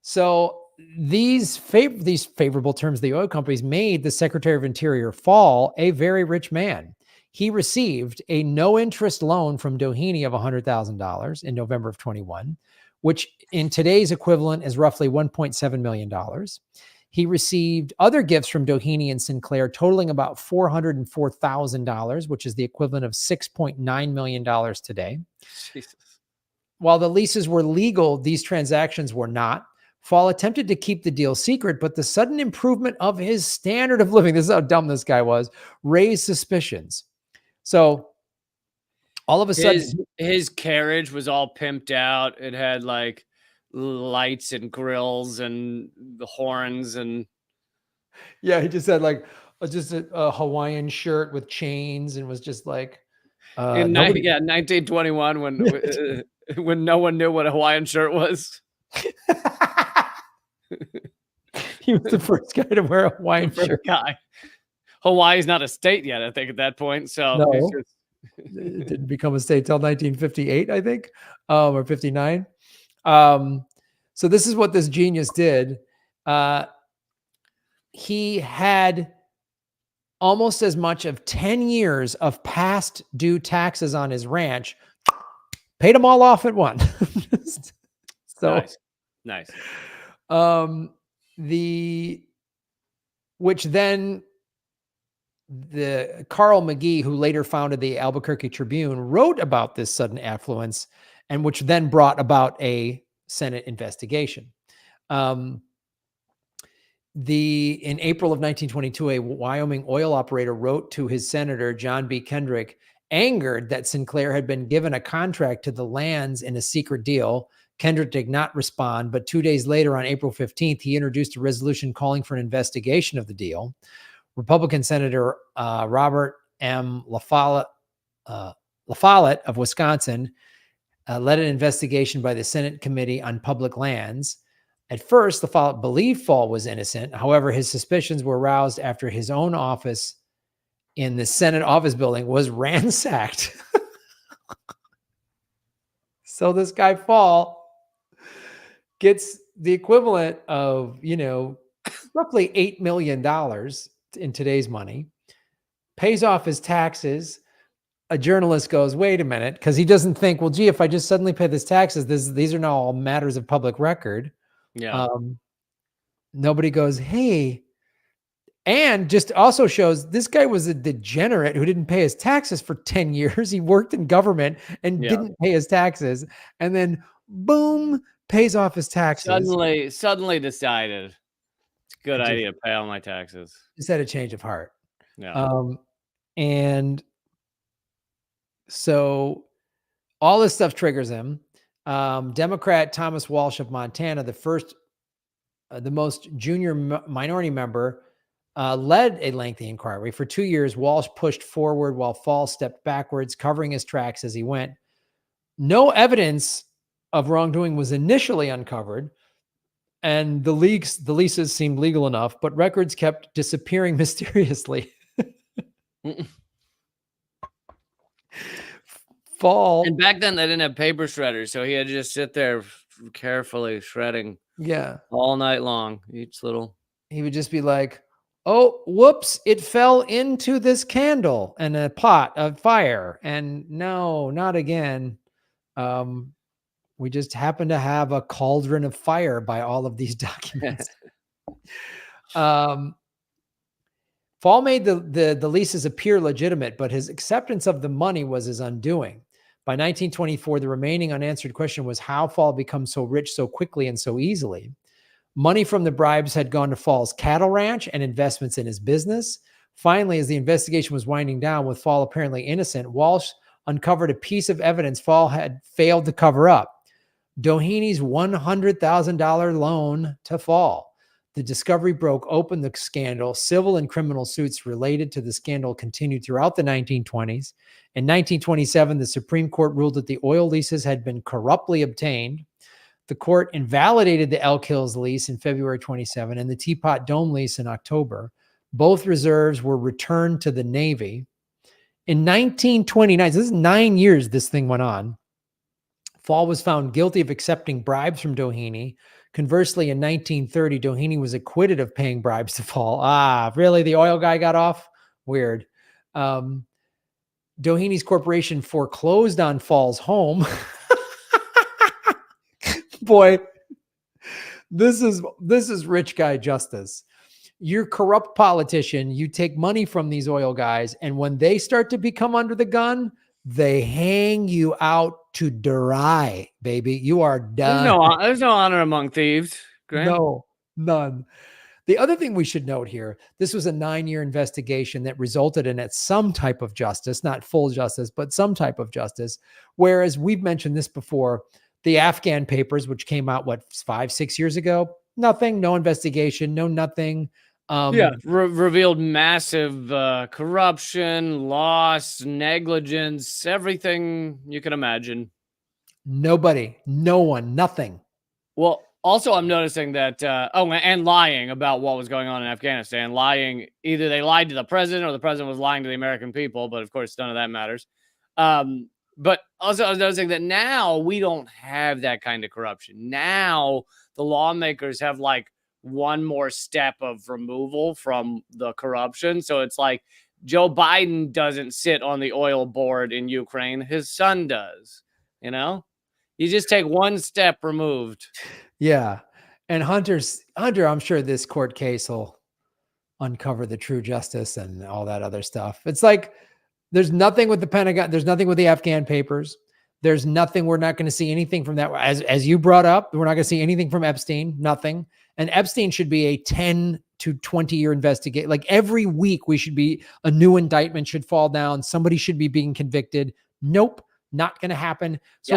So these favorable terms the oil companies made the Secretary of Interior Fall a very rich man. He received a no-interest loan from Doheny of $100,000 in November of 21, which in today's equivalent is roughly $1.7 million. He received other gifts from Doheny and Sinclair totaling about $404,000, which is the equivalent of $6.9 million today. Jesus. While the leases were legal, these transactions were not. Fall attempted to keep the deal secret, but the sudden improvement of his standard of living, this is how dumb this guy was, raised suspicions. So all of a sudden, his carriage was all pimped out. It had like lights and grills and the horns and yeah, he just had like just a Hawaiian shirt with chains and was just like nobody. 1921 when no one knew what a Hawaiian shirt was. He was the first guy to wear a Hawaiian shirt. Guy. Hawaii's not a state yet, I think, at that point. So no, it didn't become a state till 1958, I think, or 59. So this is what this genius did. He had almost as much of 10 years of past due taxes on his ranch, paid them all off at once. So nice. Which then the Carl McGee, who later founded the Albuquerque Tribune, wrote about this sudden affluence, and which then brought about a Senate investigation. In April of 1922, a Wyoming oil operator wrote to his senator, John B. Kendrick, angered that Sinclair had been given a contract to the lands in a secret deal. Kendrick did not respond, but 2 days later, on April 15th, he introduced a resolution calling for an investigation of the deal. Republican Senator Robert M. LaFollette of Wisconsin led an investigation by the Senate Committee on Public Lands. At first, LaFollette believed Fall was innocent. However, his suspicions were aroused after his own office in the Senate office building was ransacked. So this guy Fall gets the equivalent of, roughly $8 million in today's money, pays off his taxes. A journalist goes, wait a minute, because he doesn't think, well, gee, if I just suddenly pay this taxes, these are now all matters of public record. Yeah. Nobody goes, hey, and just also shows this guy was a degenerate who didn't pay his taxes for 10 years. He worked in government and didn't pay his taxes. And then boom, pays off his taxes. Suddenly decided it's a good idea to pay all my taxes. Just had a change of heart. Yeah. And so all this stuff triggers him. Democrat Thomas Walsh of Montana, the most junior minority member, led a lengthy inquiry. For 2 years, Walsh pushed forward while Fall stepped backwards, covering his tracks as he went. No evidence of wrongdoing was initially uncovered, and the leases seemed legal enough, but records kept disappearing mysteriously. Fall. And back then they didn't have paper shredders, so he had to just sit there carefully shredding. Yeah. All night long, each little. He would just be like, oh, whoops, it fell into this candle and a pot of fire. And no, not again. We just happen to have a cauldron of fire by all of these documents. Fall made the leases appear legitimate, but his acceptance of the money was his undoing. By 1924, the remaining unanswered question was how Fall become so rich so quickly and so easily. Money from the bribes had gone to Fall's cattle ranch and investments in his business. Finally, as the investigation was winding down with Fall apparently innocent, Walsh uncovered a piece of evidence Fall had failed to cover up. Doheny's $100,000 loan to Fall. The discovery broke open the scandal. Civil and criminal suits related to the scandal continued throughout the 1920s. In 1927, the Supreme Court ruled that the oil leases had been corruptly obtained. The court invalidated the Elk Hills lease in February 27 and the Teapot Dome lease in October. Both reserves were returned to the Navy. In 1929, so this is 9 years this thing went on, Fall was found guilty of accepting bribes from Doheny, Conversely, in 1930, Doheny was acquitted of paying bribes to Fall. Ah, really? The oil guy got off? Weird. Doheny's corporation foreclosed on Fall's home. Boy, this is rich guy justice. You're corrupt politician. You take money from these oil guys, and when they start to become under the gun, they hang you out to dry, baby. You are done. There's no honor among thieves, Grant. No, none. The other thing we should note here, this was a 9-year investigation that resulted in some type of justice, not full justice, but some type of justice. Whereas we've mentioned this before, the Afghan papers, which came out, 5-6 years ago, nothing, no investigation, no nothing. Revealed massive corruption, loss, negligence, everything you can imagine. Nobody, no one, nothing. Well, also, I'm noticing that, and lying about what was going on in Afghanistan. Lying, either they lied to the president or the president was lying to the American people, but of course, none of that matters. But also, I was noticing that now we don't have that kind of corruption. Now, the lawmakers have like one more step of removal from the corruption. So it's like Joe Biden doesn't sit on the oil board in Ukraine. His son does, you know? You just take one step removed. Yeah. And Hunter, I'm sure this court case will uncover the true justice and all that other stuff. It's like, there's nothing with the Pentagon. There's nothing with the Afghan papers. There's nothing. We're not going to see anything from that. As you brought up, we're not going to see anything from Epstein, nothing. And Epstein should be a 10 to 20 year investigation. Like every week a new indictment should fall down. Somebody should be being convicted. Nope. Not going to happen. So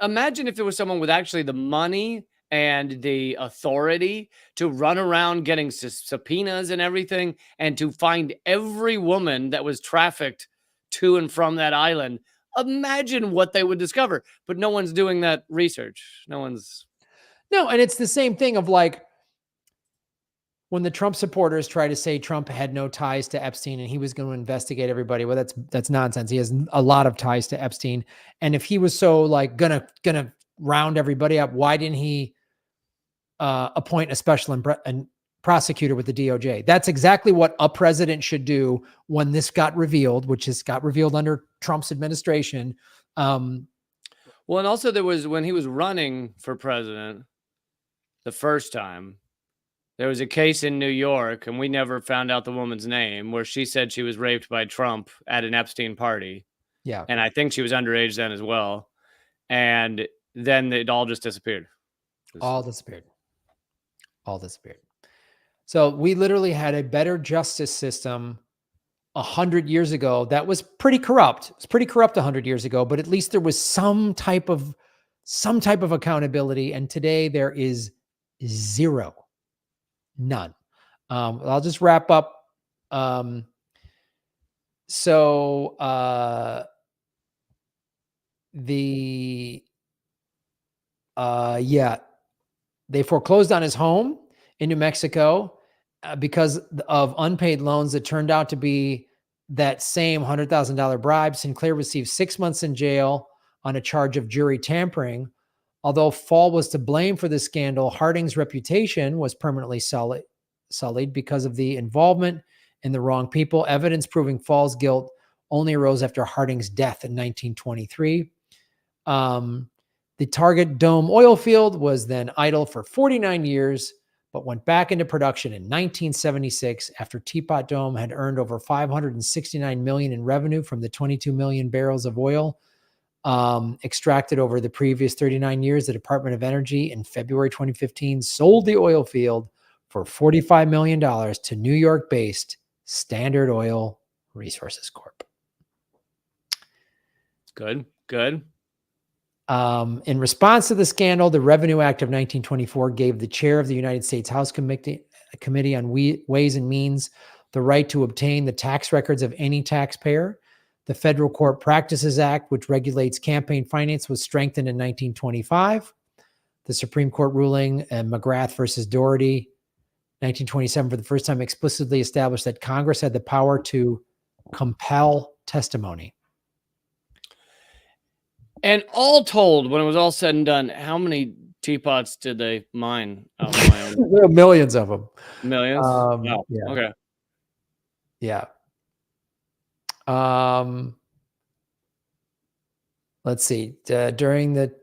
imagine if there was someone with actually the money and the authority to run around getting subpoenas and everything, and to find every woman that was trafficked to and from that island. Imagine what they would discover. But no one's doing that research. No, and it's the same thing of like when the Trump supporters try to say Trump had no ties to Epstein and he was going to investigate everybody. Well, that's nonsense. He has a lot of ties to Epstein. And if he was so like gonna round everybody up, why didn't he appoint a special prosecutor with the DOJ? That's exactly what a president should do when this got revealed, got revealed under Trump's administration. Well, and also there was, when he was running for president the first time, there was a case in New York, and we never found out the woman's name, where she said she was raped by Trump at an Epstein party. Yeah. And I think she was underage then as well. And then it all just disappeared. All disappeared. So we literally had a better justice system 100 years ago that was pretty corrupt. It was pretty corrupt 100 years ago, but at least there was some type of accountability. And today there is zero. None. I'll just wrap up. They foreclosed on his home in New Mexico because of unpaid loans that turned out to be that same $100,000 bribe. Sinclair received 6 months in jail on a charge of jury tampering. Although Fall was to blame for the scandal, Harding's reputation was permanently sullied because of the involvement in the wrong people. Evidence proving Fall's guilt only arose after Harding's death in 1923. The Teapot Dome oil field was then idle for 49 years, but went back into production in 1976 after Teapot Dome had earned over $569 million in revenue from the 22 million barrels of oil extracted over the previous 39 years. The Department of Energy in February 2015 sold the oil field for $45 million to New York-based Standard Oil Resources Corp. Good. In response to the scandal, the Revenue Act of 1924 gave the chair of the United States House Committee on Ways and Means the right to obtain the tax records of any taxpayer. The Federal Court Practices Act, which regulates campaign finance, was strengthened in 1925. The Supreme Court ruling McGrath versus Doherty, 1927, for the first time explicitly established that Congress had the power to compel testimony. And all told, when it was all said and done, how many teapots did they mine out in Wyoming? There are millions of them. Millions? Wow. Yeah. Okay. Yeah. Let's see. During the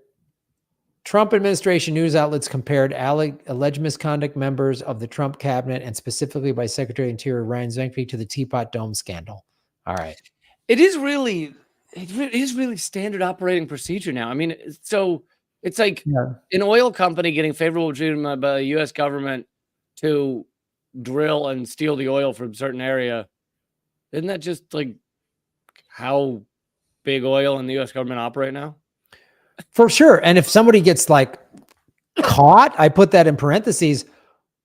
Trump administration, news outlets compared alleged misconduct members of the Trump cabinet, and specifically by Secretary of Interior Ryan Zinke, to the Teapot Dome scandal. All right. It is really standard operating procedure now. I mean, so it's like an oil company getting favorable treatment by the U.S. government to drill and steal the oil from a certain area. Isn't that just like how big oil and the U.S. government operate now? For sure. And if somebody gets like caught, I put that in parentheses,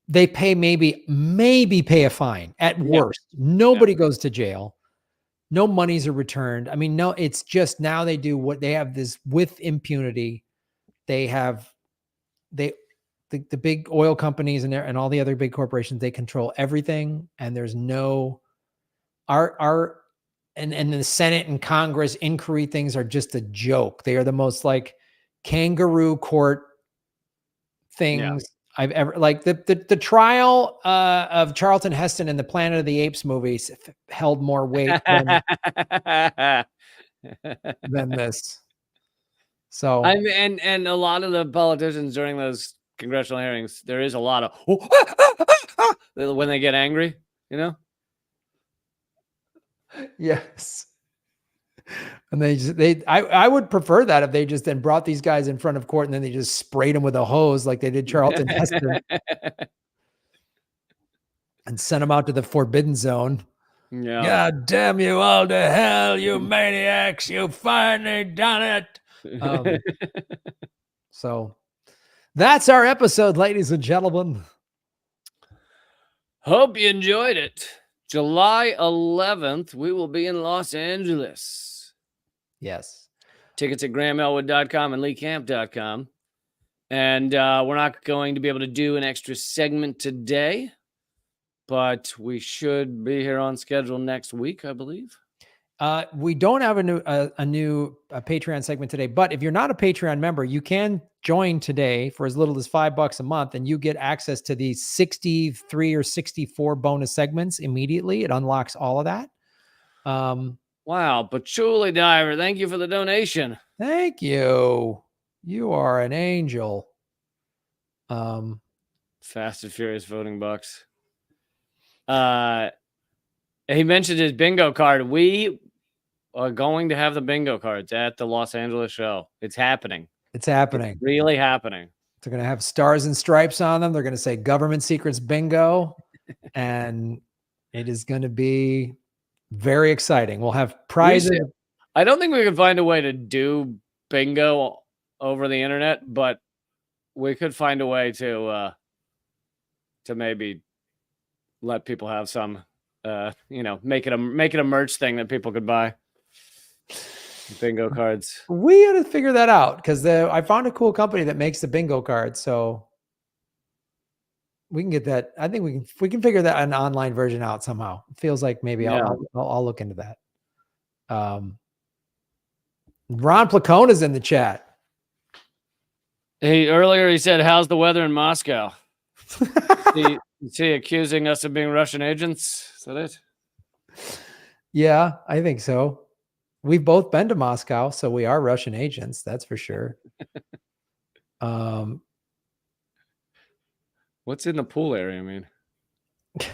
they pay maybe pay a fine at worst. Nobody goes to jail. No monies are returned. I mean, no, it's just now they do what they have this with impunity. They have the big oil companies and all the other big corporations, they control everything. And there's no and the Senate and Congress inquiry things are just a joke. They are the most like kangaroo court things I've ever, like the trial of Charlton Heston in the Planet of the Apes movies held more weight than this. So and a lot of the politicians during those congressional hearings, there is a lot of when they get angry, you know? Yes. And I would prefer that if they just then brought these guys in front of court and then they just sprayed them with a hose like they did Charlton Heston and sent them out to the forbidden zone. Yeah. God damn you all to hell, you maniacs. You finally done it. So that's our episode, ladies and gentlemen. Hope you enjoyed it. July 11th, we will be in Los Angeles. Yes. Tickets at GrahamElwood.com and LeeCamp.com. And we're not going to be able to do an extra segment today, but we should be here on schedule next week, I believe. We don't have a new Patreon segment today, but if you're not a Patreon member, you can join today for as little as $5 a month, and you get access to the 63 or 64 bonus segments immediately. It unlocks all of that. Wow, Patchouli Diver, thank you for the donation. Thank you. You are an angel. Fast and Furious voting bucks. He mentioned his bingo card. We are going to have the bingo cards at the Los Angeles show. It's happening. It's happening. It's really happening. They're going to have stars and stripes on them. They're going to say government secrets bingo. And it is going to be very exciting. We'll have prizes. I don't think we can find a way to do bingo over the internet, but we could find a way to maybe let people have some, make it a merch thing that people could buy. Bingo cards. We got to figure that out because I found a cool company that makes the bingo cards, so we can get that. I think we can figure that an online version out somehow. It feels like maybe I'll look into that. Ron Placone is in the chat. Earlier he said, "How's the weather in Moscow?" Is he accusing us of being Russian agents? Is that it? Yeah, I think so. We've both been to Moscow, so we are Russian agents. That's for sure. What's in the pool area? I mean, I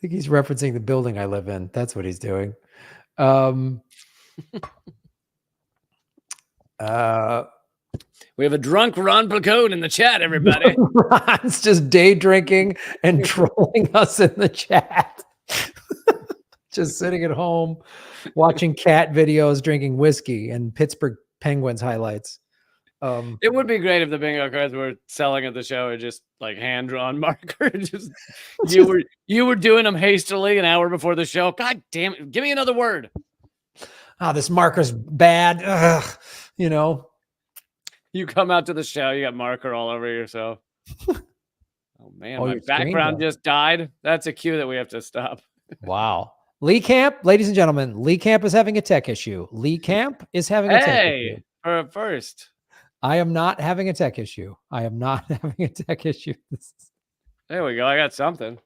think he's referencing the building I live in. That's what he's doing. We have a drunk Ron Placone in the chat, everybody. Ron's just day drinking and trolling us in the chat. Just sitting at home, watching cat videos, drinking whiskey, and Pittsburgh Penguins highlights. It would be great if the bingo cards we're selling at the show are just like hand-drawn marker. Just you were doing them hastily an hour before the show. God damn it! Give me another word. Oh, this marker's bad. Ugh, You come out to the show, you got marker all over yourself. Oh man, my background just died. That's a cue that we have to stop. Wow. Lee Camp, ladies and gentlemen, Lee Camp is having a tech issue. Lee Camp is having a tech issue. for a first. I am not having a tech issue. I am not having a tech issue. There we go. I got something.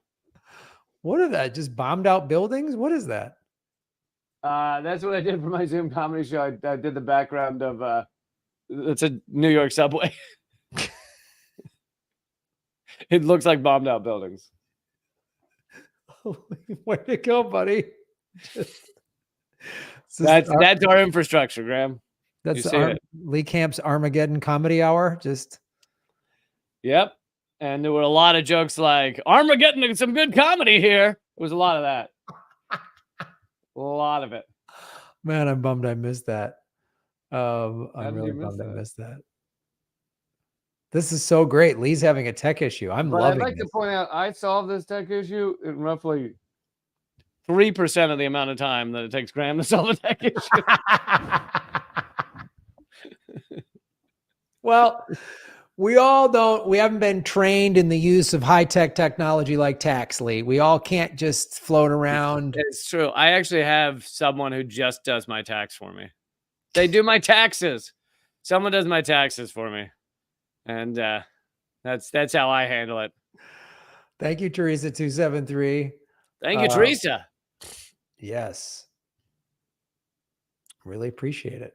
What is that? Just bombed out buildings? What is that? That's what I did for my Zoom comedy show. I did the background of it's a New York subway. It looks like bombed out buildings. Way to go, buddy. That's our infrastructure, Graham. That's Lee Camp's Armageddon comedy hour. Just yep. And there were a lot of jokes like Armageddon, some good comedy here. There was a lot of that. A lot of it. Man, I'm bummed I missed that. I'm really bummed I missed that. This is so great. Lee's having a tech issue. I'd like to point out, I solved this tech issue in roughly 3% of the amount of time that it takes Graham to solve a tech issue. Well, we haven't been trained in the use of high-tech technology like tax, Lee. We all can't just float around. It's true. I actually have someone who just does my tax for me. They do my taxes. Someone does my taxes for me. And that's how I handle it. Thank you, Teresa273. Thank you, Teresa. Yes. Really appreciate it.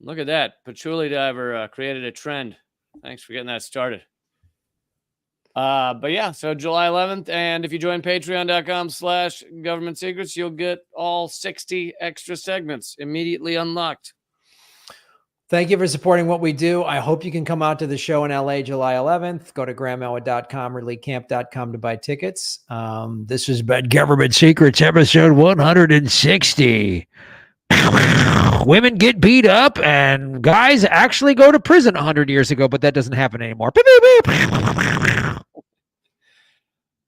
Look at that. Patchouli Diver created a trend. Thanks for getting that started. But yeah, so July 11th. And if you join patreon.com/government secrets, you'll get all 60 extra segments immediately unlocked. Thank you for supporting what we do. I hope you can come out to the show in LA July 11th. Go to grahamelwood.com or leecamp.com to buy tickets. This has been Government Secrets, episode 160. Women get beat up and guys actually go to prison 100 years ago, but that doesn't happen anymore. Beep, beep, beep.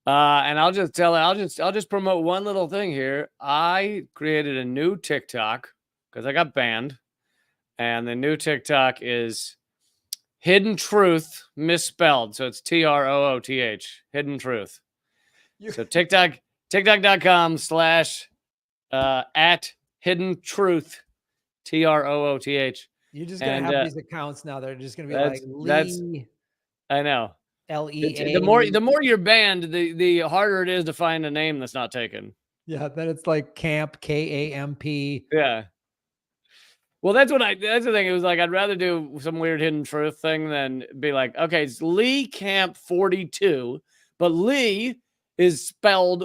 And I'll just promote one little thing here. I created a new TikTok because I got banned. And the new TikTok is Hidden Truth misspelled. So it's TROOTH, Hidden Truth. So TikTok.com/ at Hidden Truth, TROOTH. You're just going to have these accounts now. They're just going to be like Lee. I know. LEA. The more you're banned, the harder it is to find a name that's not taken. Yeah, then it's like Camp, KAMP. Yeah. Well, that's the thing. It was like, I'd rather do some weird Hidden Truth thing than be like, okay, it's Lee Camp 42, but Lee is spelled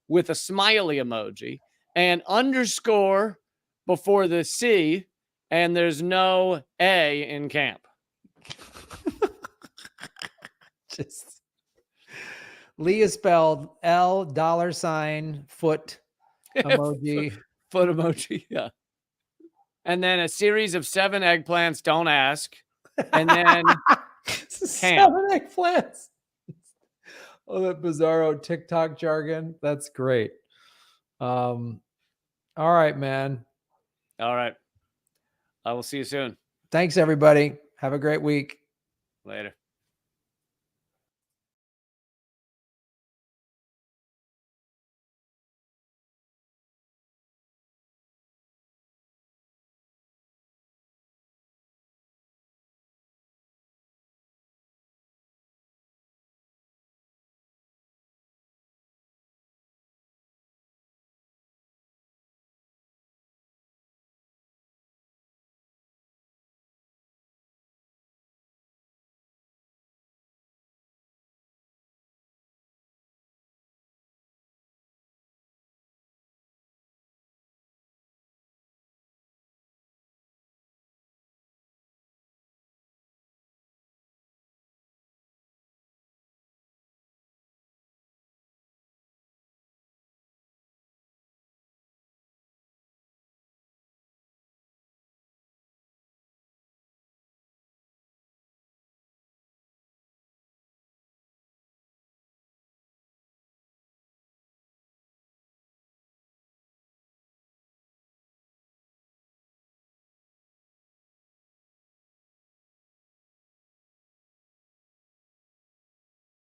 with a smiley emoji and underscore before the C, and there's no A in camp. Just Lee is spelled $, foot emoji. Foot emoji, yeah. And then a series of 7 eggplants, don't ask. And then 7 eggplants. Oh, that bizarro TikTok jargon. That's great. All right, man. All right. I will see you soon. Thanks, everybody. Have a great week. Later.